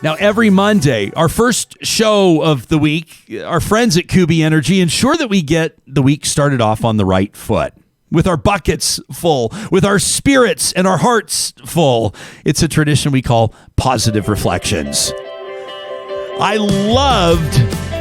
Now, every Monday, our first show of the week, our friends at Kuby Energy ensure that we get the week started off on the right foot, with our buckets full, with our spirits and our hearts full. It's a tradition we call Positive Reflections. I loved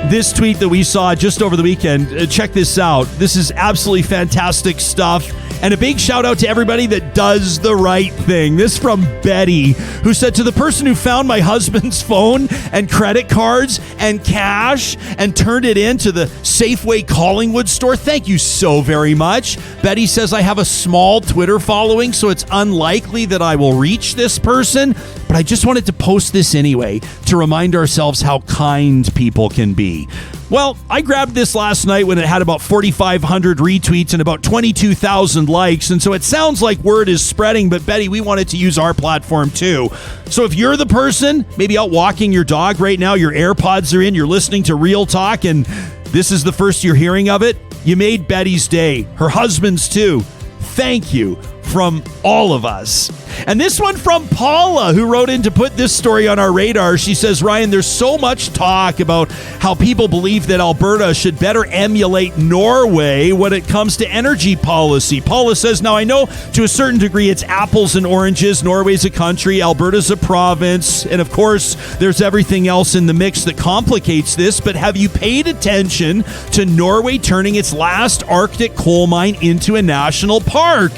this tweet that we saw just over the weekend. Check this out. This is absolutely fantastic stuff. And a big shout out to everybody that does the right thing. This from Betty, who said, to the person who found my husband's phone and credit cards and cash and turned it into the Safeway Collingwood store, thank you so very much. Betty says, I have a small Twitter following, so it's unlikely that I will reach this person, but I just wanted to post this anyway to remind ourselves how kind people can be. Well, I grabbed this last night when it had about 4,500 retweets and about 22,000 likes, and so it sounds like word is spreading, but Betty, we wanted to use our platform too. So if you're the person, maybe out walking your dog right now, your AirPods are in, you're listening to Real Talk, and this is the first you're hearing of it, you made Betty's day, her husband's too. Thank you from all of us. And this one from Paula, who wrote in to put this story on our radar. She says, Ryan, there's so much talk about how people believe that Alberta should better emulate Norway when it comes to energy policy. Paula says, now I know to a certain degree it's apples and oranges. Norway's a country, Alberta's a province, and of course there's everything else in the mix that complicates this, but have you paid attention to Norway turning its last Arctic coal mine into a national park?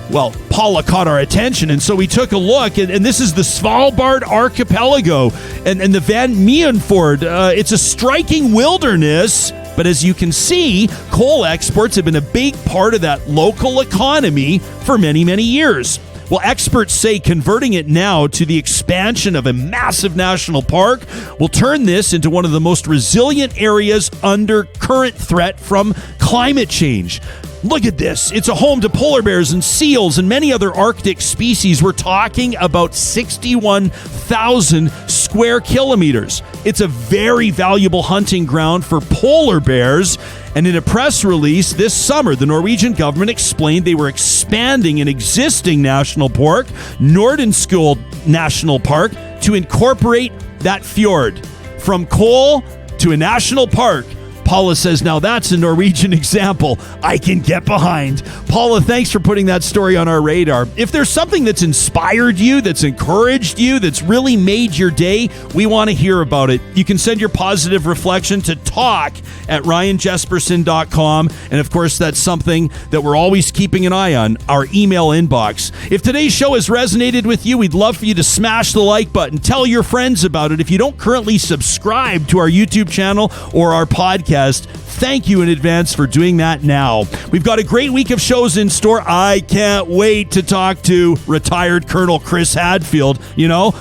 Well, Paula caught our attention, and so we took a look, and this is the Svalbard Archipelago and the Van Meanfjord. It's a striking wilderness, but as you can see, coal exports have been a big part of that local economy for many, many years. Well, experts say converting it now to the expansion of a massive national park will turn this into one of the most resilient areas under current threat from climate change. Look at this. It's a home to polar bears and seals and many other Arctic species. We're talking about 61,000 square kilometers. It's a very valuable hunting ground for polar bears. And in a press release this summer, the Norwegian government explained they were expanding an existing national park, Nordenskjold National Park, to incorporate that fjord. From coal to a national park. Paula says, now that's a Norwegian example I can get behind. Paula, thanks for putting that story on our radar. If there's something that's inspired you, that's encouraged you, that's really made your day, we want to hear about it. You can send your positive reflection to talk@ryanjesperson.com. And of course, that's something that we're always keeping an eye on, our email inbox. If today's show has resonated with you, we'd love for you to smash the like button. Tell your friends about it. If you don't currently subscribe to our YouTube channel or our podcast, thank you in advance for doing that now. We've got a great week of shows in store. I can't wait to talk to retired Colonel Chris Hadfield,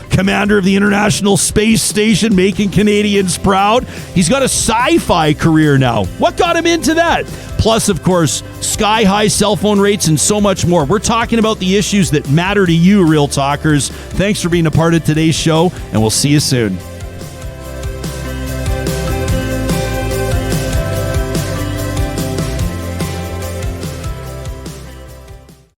commander of the International Space Station, making Canadians proud. He's got a sci-fi career now. What got him into that? Plus, of course, sky-high cell phone rates and so much more. We're talking about the issues that matter to you, Real Talkers. Thanks for being a part of today's show, and we'll see you soon.